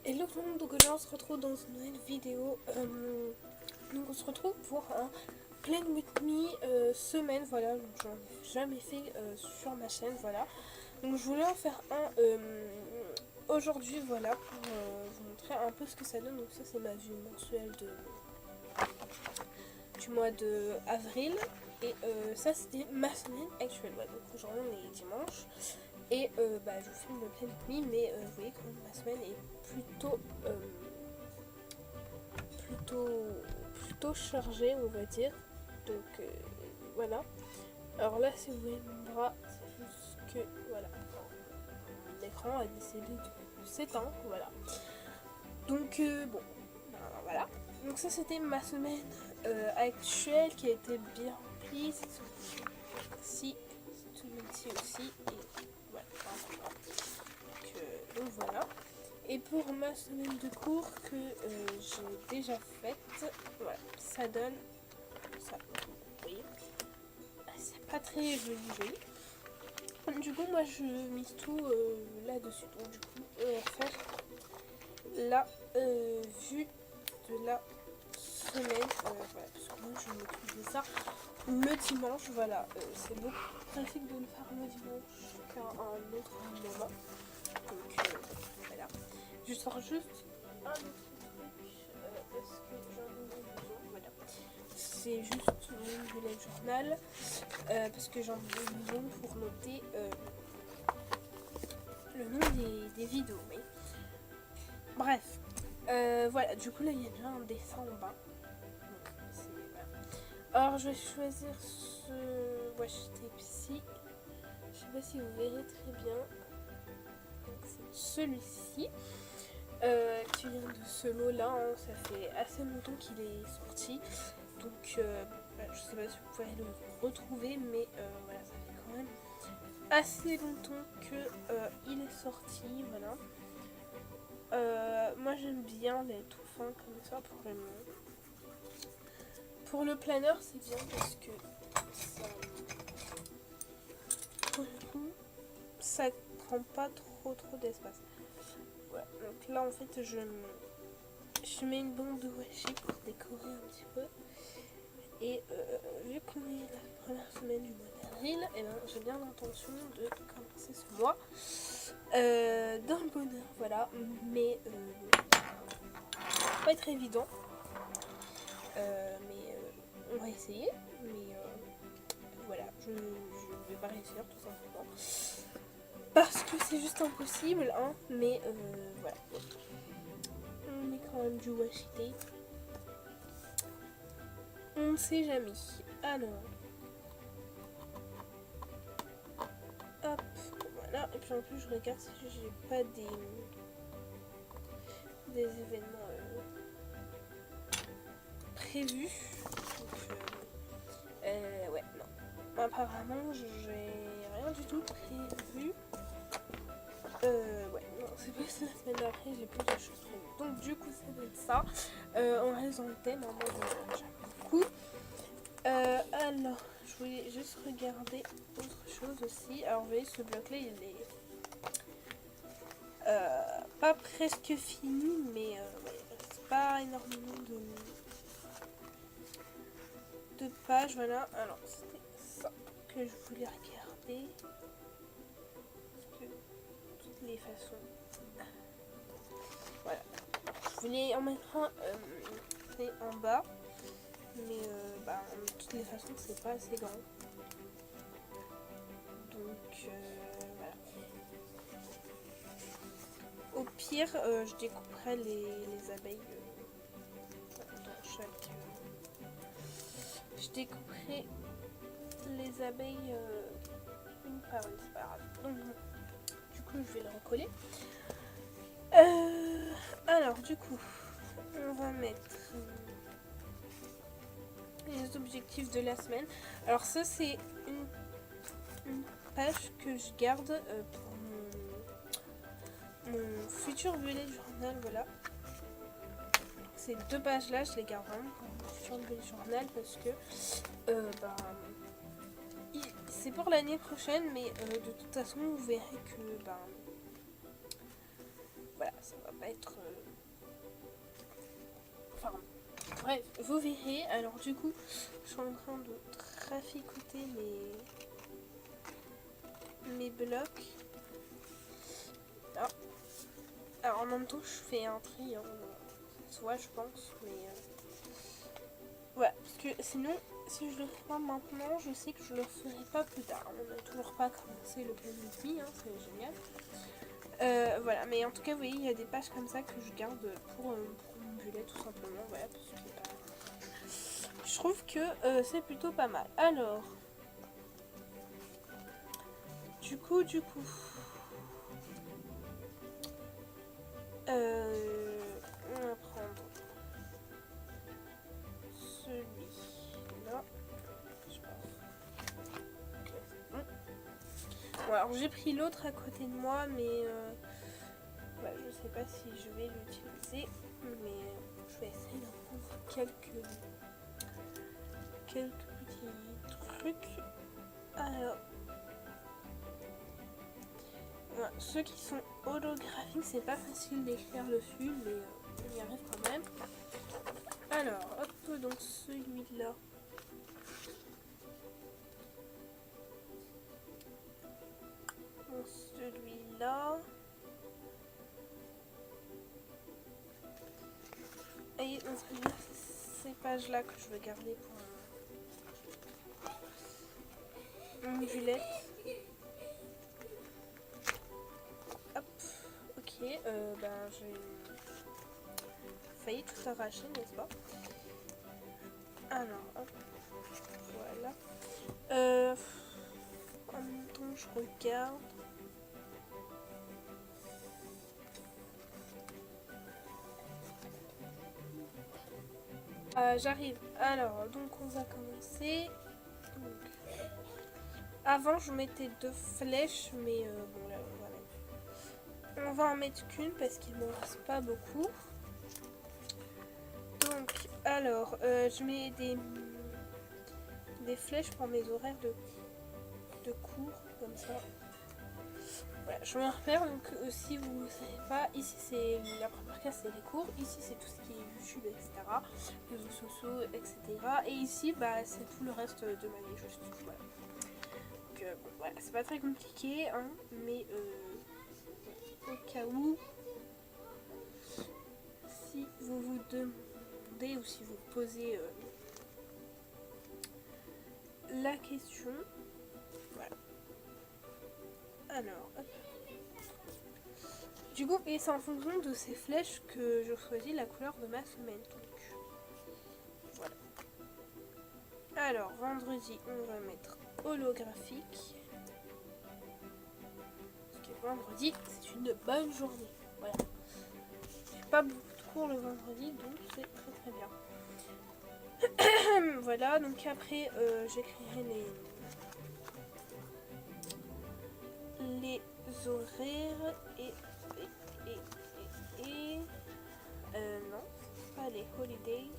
Hello tout le monde, donc là on se retrouve dans une nouvelle vidéo. Donc on se retrouve pour un Plan With Me semaine, voilà, donc j'en ai jamais fait sur ma chaîne, voilà. Donc je voulais en faire un aujourd'hui, voilà, pour vous montrer un peu ce que ça donne. Donc ça c'est ma vue mensuelle du mois de avril. Et ça c'était ma semaine actuelle, voilà. Donc aujourd'hui on est dimanche. Et je vous filme le Plan With Me, mais vous voyez quand même ma semaine est plutôt chargée, on va dire. Donc voilà. Alors là, si vous voyez mon bras, c'est juste que voilà, mon écran a décidé de s'éteindre, voilà. Donc bon, voilà. Donc ça c'était ma semaine actuelle qui a été bien remplie. Cette semaine-ci, cette semaine-ci aussi, et voilà. Donc voilà. Et pour ma semaine de cours que j'ai déjà faite, voilà, ça donne ça. Vous voyez, c'est pas très joli. Du coup, moi je mise tout là-dessus. Donc du coup, on va faire la vue de la semaine. Voilà, parce que moi je m'occupe de ça le dimanche. Voilà, c'est beaucoup plus pratique de le faire le dimanche qu'à un autre moment. Donc voilà. Je sors juste un autre truc parce que j'en ai besoin. Voilà. C'est juste mon bullet journal parce que j'en ai besoin pour noter le nom des vidéos. Oui. Bref. Voilà. Du coup, là, il y a déjà un dessin en bas. Donc, voilà. Alors, je vais choisir ce washi tape ici. Je sais pas si vous verrez très bien. C'est celui-ci. Qui vient de ce lot là, hein. Ça fait assez longtemps qu'il est sorti, donc je sais pas si vous pouvez le retrouver, mais voilà, ça fait quand même assez longtemps que il est sorti, voilà. Moi j'aime bien les tout fins comme ça pour le planeur, c'est bien parce que ça, pour le coup, ça prend pas trop d'espace. Voilà, donc là en fait je mets une bande de washi pour décorer un petit peu. Et vu qu'on est la première semaine du mois d'avril, et ben, j'ai bien l'intention de commencer ce mois dans le bonheur, voilà. Mais pas être évident. Mais on va essayer. Mais voilà, je vais pas réussir tout simplement. Parce que c'est juste impossible, hein. Mais voilà. On met quand même du washi tape. On ne sait jamais. Alors. Hop, voilà. Et puis en plus, je regarde si j'ai pas des événements prévus. Donc, ouais, non. Apparemment, j'ai rien du tout prévu. Ouais, non, c'est pas la semaine d'après, j'ai plus de choses prévues. Donc, du coup, ça va être ça. On reste dans le thème, hein, moi j'aime beaucoup. Alors, je voulais juste regarder autre chose aussi. Alors, vous voyez, ce bloc-là, il est pas presque fini, mais ouais, c'est pas énormément de pages. Voilà, alors c'était ça que je voulais regarder. Parce que toutes les façons. Voilà, je voulais en mettre un en bas, mais de toutes les façons, c'est pas assez grand. Donc voilà. Au pire, je découperai les abeilles dans chaque. Je découperai les abeilles une par une, c'est pas grave. Donc, du coup, je vais le recoller. Alors, du coup, on va mettre les objectifs de la semaine. Alors, ça, c'est une page que je garde pour mon futur bullet journal. Voilà. Ces deux pages-là, je les garde vraiment pour mon futur bullet journal parce que c'est pour l'année prochaine, mais de toute façon, vous verrez que voilà, ça va pas être... Enfin, bref, vous verrez. Alors du coup, je suis en train de traficoter mes blocs. Alors en même temps, je fais un tri, hein, ça se voit, je pense, mais... Ouais, parce que sinon, si je le fais pas maintenant, je sais que je le ferai pas plus tard. On n'a toujours pas commencé le planning, hein, c'est génial. Voilà, mais en tout cas, vous voyez, il y a des pages comme ça que je garde pour mon bullet, tout simplement. Voilà, parce que je trouve que c'est plutôt pas mal. Alors, du coup, on va prendre celui-là. Je pense. Ok, c'est bon. Bon, alors j'ai pris l'autre à côté de moi, mais bah, je sais pas si je vais l'utiliser, mais je vais essayer d'en prendre quelques petits trucs. Alors, voilà, ceux qui sont holographiques, c'est pas facile d'écrire dessus, mais on y arrive quand même. Alors, hop, donc celui-là. Celui-là. Et ces pages-là que je veux garder pour mon bullet. Hop, ok, ben j'ai failli tout arracher, n'est-ce pas? Alors, hop, voilà. En même temps, je regarde. J'arrive. Alors, donc on va commencer. Donc, avant, je mettais 2 flèches, mais bon, là, on va en mettre qu'une parce qu'il ne me reste pas beaucoup. Donc, alors, je mets des flèches pour mes horaires de cours, comme ça. Voilà, je me repère, donc si vous ne savez pas, ici c'est la première case, c'est les cours, ici c'est tout ce qui est YouTube, etc., réseaux sociaux, etc. Et ici, bah, c'est tout le reste de ma vie, juste, voilà. Donc, bon, voilà, c'est pas très compliqué, hein, mais au cas où, si vous vous demandez ou si vous posez la question, voilà. Alors, hop. Du coup, et c'est en fonction de ces flèches que je choisis la couleur de ma semaine. Donc, voilà. Alors, vendredi, on va mettre holographique. Parce que vendredi, c'est une bonne journée. Voilà. J'ai pas beaucoup de cours le vendredi, donc c'est très très bien. Voilà, donc après, j'écrirai les horaires et non, pas les holidays.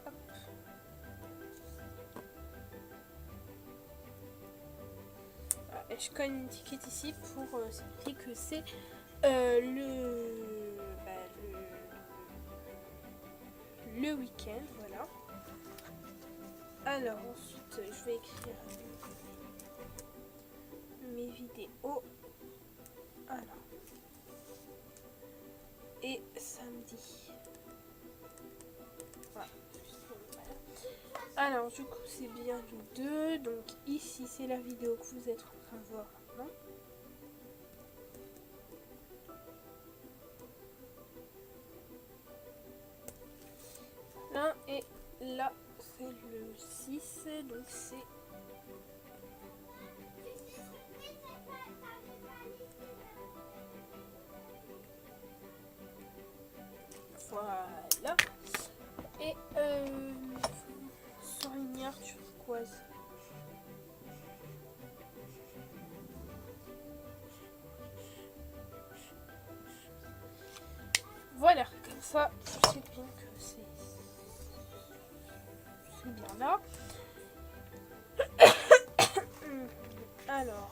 Hop. Ah, et je colle une étiquette ici pour signifier que c'est le week-end, voilà. Alors ensuite, je vais écrire mes vidéos. Alors. Et samedi. Voilà. Alors du coup c'est bien le 2. Donc ici c'est la vidéo que vous êtes en train de voir maintenant. Là et là c'est le 6. Donc c'est... Voilà. Et surligneur turquoise. Voilà, comme ça, je sais bien que c'est bien là. Alors.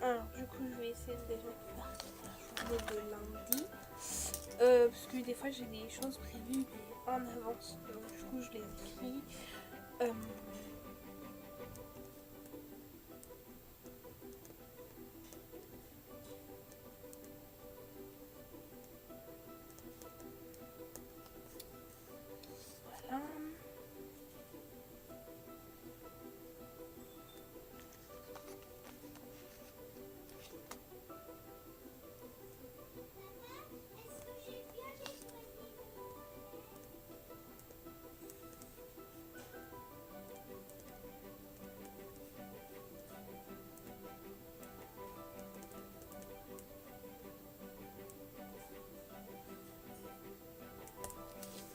Alors, du coup, je vais essayer de déjà faire la journée de lundi. Parce que des fois, j'ai des choses prévues mais en avance. Donc, du coup, je les écris. Voilà.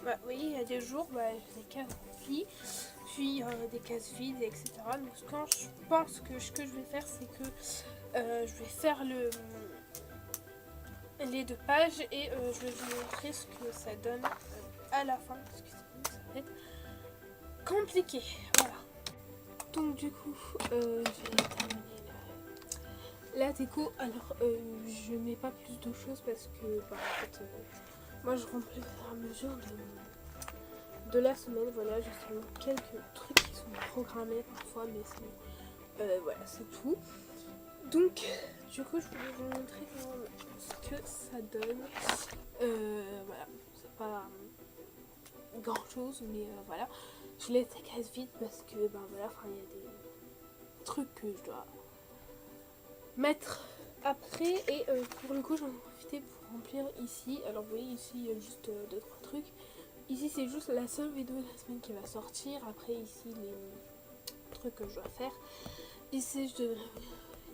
Bah, vous voyez, il y a des jours, j'ai des cases remplies, puis des cases vides, etc. Donc, quand je pense que ce que je vais faire, c'est que je vais faire les 2 pages et je vais vous montrer ce que ça donne à la fin, parce que sinon, ça va être compliqué. Voilà. Donc, du coup, j'ai terminé la déco. Alors, je mets pas plus de choses parce que, en fait, moi, je remplis au fur et à mesure de la semaine. Voilà, j'ai seulement quelques trucs qui sont programmés parfois, mais c'est voilà, c'est tout. Donc, du coup, je voulais vous montrer ce que ça donne. Voilà, c'est pas grand chose, mais voilà. Je laisse les cases vides parce que, voilà, il y a des trucs que je dois mettre après. Et pour le coup, j'en ai profité pour remplir ici. Alors, vous voyez, ici, il y a juste 2-3 trucs. Ici, c'est juste la seule vidéo de la semaine qui va sortir. Après, ici, les trucs que je dois faire. Ici, je devrais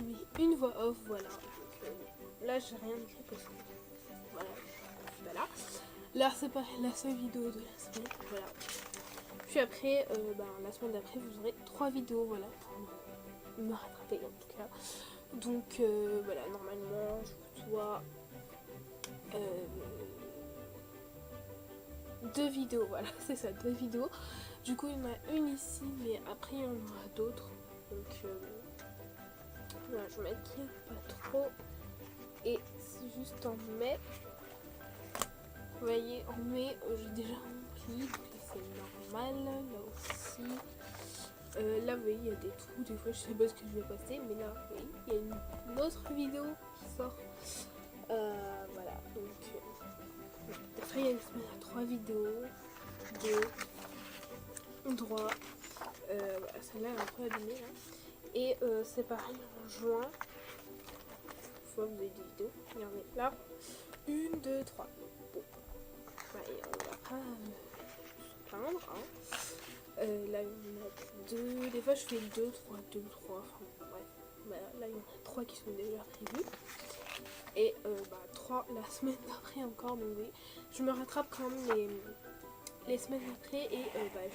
mettre une voix off, voilà. Donc, là, j'ai rien écrit parce que voilà. Là, c'est pareil, la seule vidéo de la semaine, voilà. Puis après, la semaine d'après, vous aurez 3 vidéos, voilà, pour me rattraper en tout cas. Donc, voilà, normalement, je dois 2 vidéos, voilà, c'est ça, 2 vidéos. Du coup, il y en a une ici, mais après, il y en aura d'autres. Donc, voilà, je m'inquiète pas trop. Et c'est juste en mai. Vous voyez, en mai, j'ai déjà rempli. Donc là, c'est normal. Là aussi. Là, vous voyez, il y a des trous. Des fois, je sais pas ce que je vais passer. Mais là, vous voyez, il y a une autre vidéo qui sort. Voilà, donc après il y a une semaine à 3 vidéos, 2, 3, voilà, celle-là est un peu abîmée là. Et c'est pareil en juin, une fois vous avez des vidéos, regardez là, 1, 2, 3. Bon, et on va pas se plaindre, hein. Là il y en a 2, des fois je fais 2, 3, 2, 3, enfin bref, voilà, là il y en a 3 qui sont déjà prévus. Et 3 la semaine d'après encore, donc oui, je me rattrape quand même les semaines après. Et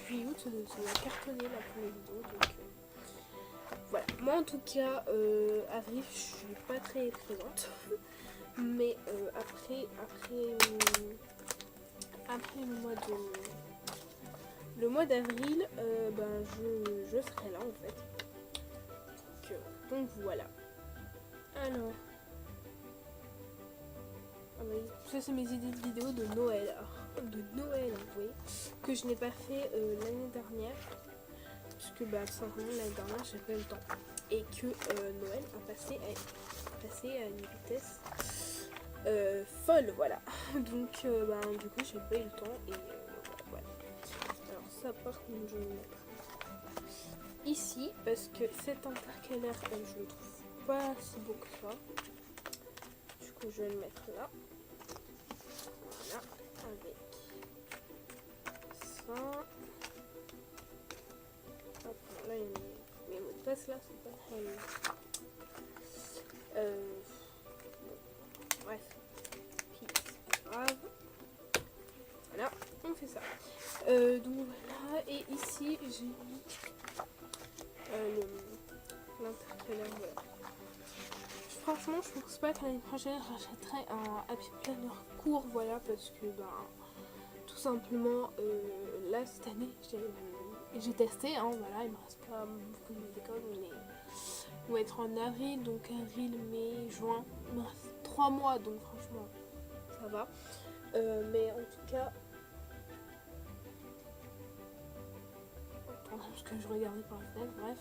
juillet août, ça va cartonner la première vidéo, donc voilà. Moi en tout cas, avril je suis pas très présente, mais après le mois d'avril, je serai là en fait, donc voilà. Alors ça c'est mes idées de vidéos de Noël. Alors, de Noël, vous voyez, que je n'ai pas fait l'année dernière. Puisque tout simplement l'année dernière j'ai pas eu le temps. Et que Noël a passé à une vitesse folle, voilà. Donc du coup j'ai pas eu le temps et voilà. Alors ça par contre je vais le mettre ici parce que cet intercalaire je le trouve pas si beau que ça. Du coup je vais le mettre là. Voilà, avec ça. Hop, là il y a mes mots de passe là, c'est pas très... bref, puis c'est pas grave. Voilà, on fait ça. Donc voilà, et ici j'ai mis l'intercalaire, voilà. Franchement, je pense pas que l'année prochaine j'achèterai un Happy Planner court, voilà, parce que tout tout simplement, là cette année, j'ai testé, hein, voilà, il me reste pas beaucoup de décolle, on va être en avril, donc avril, mai, juin, il me reste 3 mois, donc franchement, ça va. Mais en tout cas, parce que je regardais par la fenêtre, bref.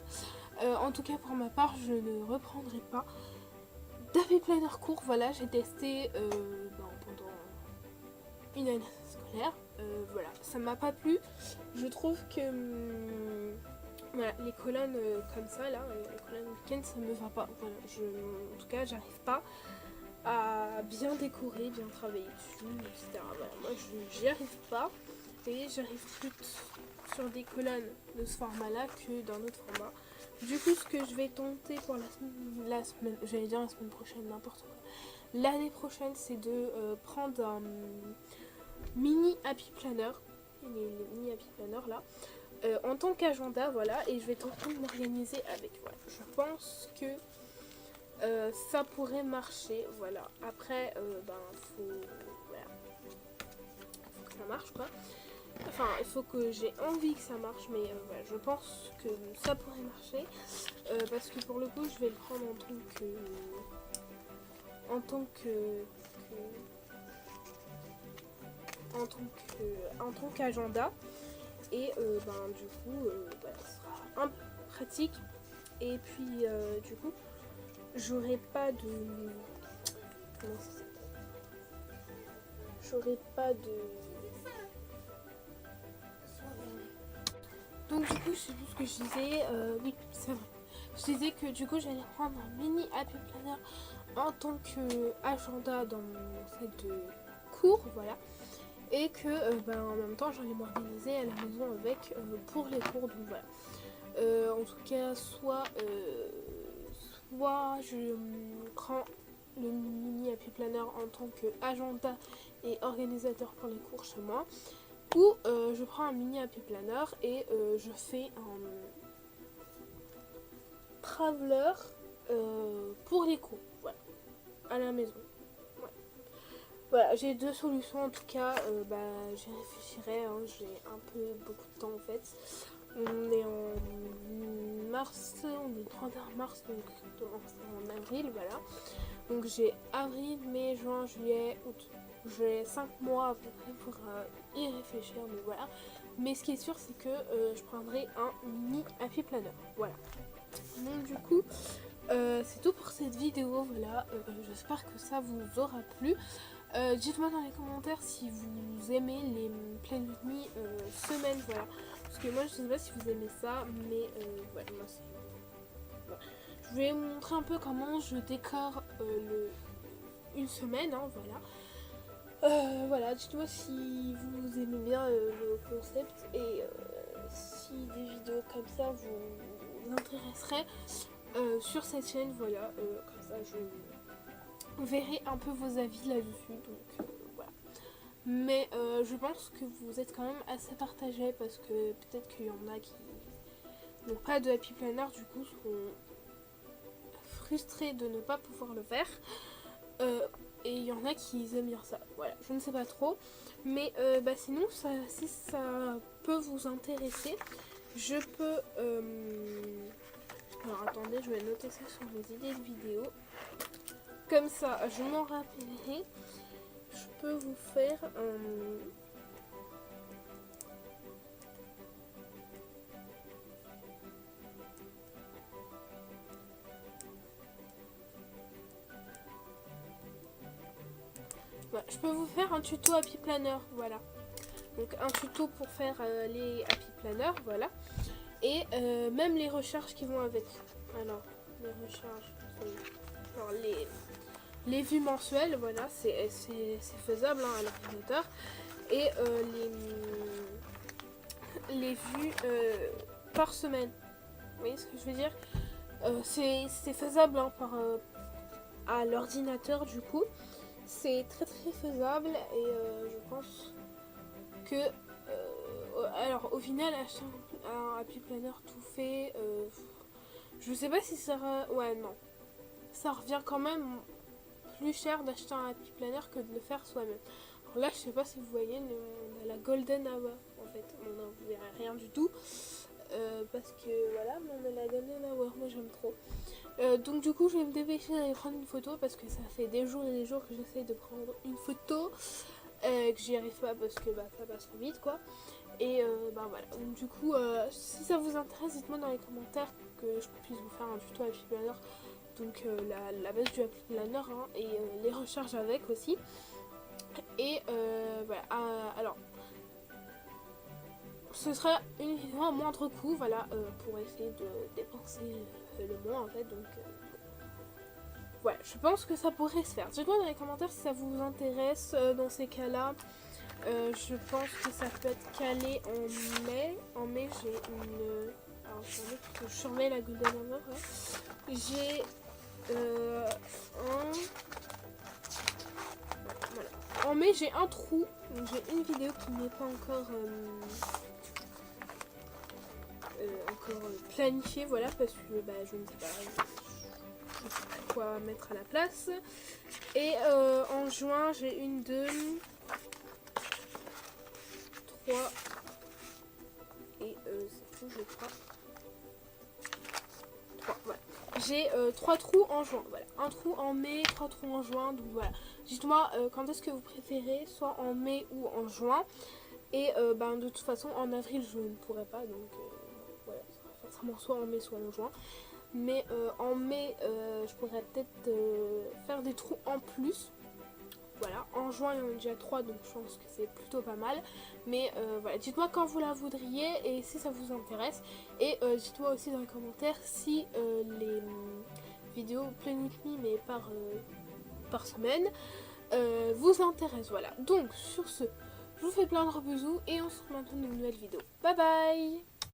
En tout cas, pour ma part, je ne reprendrai pas d'Happy Planner court. Voilà, j'ai testé pendant une année scolaire. Voilà, ça m'a pas plu. Je trouve que voilà, les colonnes comme ça, là, les colonnes week-end, ça me va pas. Voilà, en tout cas, j'arrive pas à bien décorer, bien travailler dessus, etc. Voilà, moi, j'y arrive pas. Et j'arrive plus sur des colonnes de ce format-là que d'un autre format. Du coup, ce que je vais tenter pour la semaine, j'allais dire la semaine prochaine, n'importe quoi. L'année prochaine, c'est de prendre un mini Happy Planner, les mini Happy Planner là, en tant qu'agenda, voilà, et je vais tenter de m'organiser avec. Voilà. Je pense que ça pourrait marcher, voilà. Après, voilà, faut que ça marche quoi. Enfin, il faut que j'ai envie que ça marche, mais voilà, je pense que ça pourrait marcher. Parce que pour le coup, je vais le prendre en tant qu'agenda. Et du coup, ce sera un peu pratique. Et puis, du coup, j'aurai pas de... Comment ça s'appelle ? J'aurai pas de... Donc du coup, je sais plus ce que je disais. Oui, c'est vrai. Je disais que du coup, j'allais prendre un mini Happy Planner en tant qu'agenda dans mon set de cours, voilà. Et que en même temps, j'allais m'organiser à la maison avec pour les cours. Donc voilà. En tout cas, soit je prends le mini Happy Planner en tant qu'agenda et organisateur pour les cours chez moi. Ou je prends un mini Happy Planner et je fais un traveler pour les cours, voilà, à la maison. Ouais. Voilà, j'ai deux solutions en tout cas, j'y réfléchirai, hein, j'ai un peu beaucoup de temps en fait. On est en mars, on est le 31 mars, donc en avril, voilà. Donc j'ai avril, mai, juin, juillet, août. J'ai 5 mois à peu près pour y réfléchir, mais voilà. Mais ce qui est sûr, c'est que je prendrai un mini Happy Planner. Voilà. Donc du coup, c'est tout pour cette vidéo. Voilà. J'espère que ça vous aura plu. Dites-moi dans les commentaires si vous aimez les pleines nuits semaine. Voilà. Parce que moi, je sais pas si vous aimez ça, mais voilà, moi c'est... Voilà. Je vais vous montrer un peu comment je décore une semaine, hein, voilà. Voilà, dites-moi si vous aimez bien le concept et si des vidéos comme ça vous intéresseraient sur cette chaîne, voilà, comme ça je verrai un peu vos avis là-dessus, donc voilà. Mais je pense que vous êtes quand même assez partagés parce que peut-être qu'il y en a qui n'ont pas de Happy Planner, du coup seront frustrés de ne pas pouvoir le faire. Et il y en a qui aiment bien ça, voilà, je ne sais pas trop. Mais sinon, si ça peut vous intéresser, je peux... Alors attendez, je vais noter ça sur mes idées de vidéo. Comme ça, je m'en rappellerai. Je peux vous faire je peux vous faire un tuto Happy Planner, voilà. Donc un tuto pour faire les Happy Planner, voilà. Et même les recherches qui vont avec. Alors, les recherches, alors les vues mensuelles, voilà, c'est faisable hein, à l'ordinateur. Et les vues par semaine. Vous voyez ce que je veux dire? C'est faisable hein, à l'ordinateur du coup. C'est très très faisable et je pense que alors au final acheter un Happy Planner tout fait, je sais pas si ça ouais non, ça revient quand même plus cher d'acheter un Happy Planner que de le faire soi-même. alors là je sais pas si vous voyez, mais on a la golden hour en fait, on n'en verra rien du tout. Parce que voilà, mais on a la golden hour, moi j'aime trop. Donc du coup je vais me dépêcher d'aller prendre une photo parce que ça fait des jours et des jours que j'essaye de prendre une photo, que j'y arrive pas parce que ça passe trop vite quoi. Et voilà, donc du coup si ça vous intéresse, dites-moi dans les commentaires que je puisse vous faire un tuto Happy Planner. Donc la base du Happy Planner hein, et les recharges avec aussi. Et voilà, alors ce sera une vidéo à moindre coût, voilà, pour essayer de dépenser le moins en fait. Donc voilà, je pense que ça pourrait se faire. Dites-moi dans les commentaires si ça vous intéresse. Dans ces cas-là, je pense que ça peut être calé en mai. En mai, j'ai une. Alors, attendez, parce que je surveille la Golden Hour. Ouais. J'ai un. Voilà. En mai, j'ai un trou. Donc, j'ai une vidéo qui n'est pas encore. Planifiée, voilà, parce que je ne sais pas quoi mettre à la place. Et en juin, j'ai une, 2, 3 et c'est tout, je crois. 3, voilà. J'ai 3 trous en juin, voilà. Un trou en mai, 3 trous en juin, donc voilà. Dites-moi quand est-ce que vous préférez, soit en mai ou en juin. Et de toute façon, en avril, je ne pourrai pas, donc voilà, ça sera forcément soit en mai, soit en juin. Mais en mai, je pourrais peut-être faire des trous en plus. Voilà, en juin, il y en a déjà 3, donc je pense que c'est plutôt pas mal. Mais voilà, dites-moi quand vous la voudriez et si ça vous intéresse. Et dites-moi aussi dans les commentaires si les vidéos Play With Me, mais par semaine, vous intéressent. Voilà, donc sur ce, je vous fais plein de gros bisous et on se retrouve maintenant dans une nouvelle vidéo. Bye bye!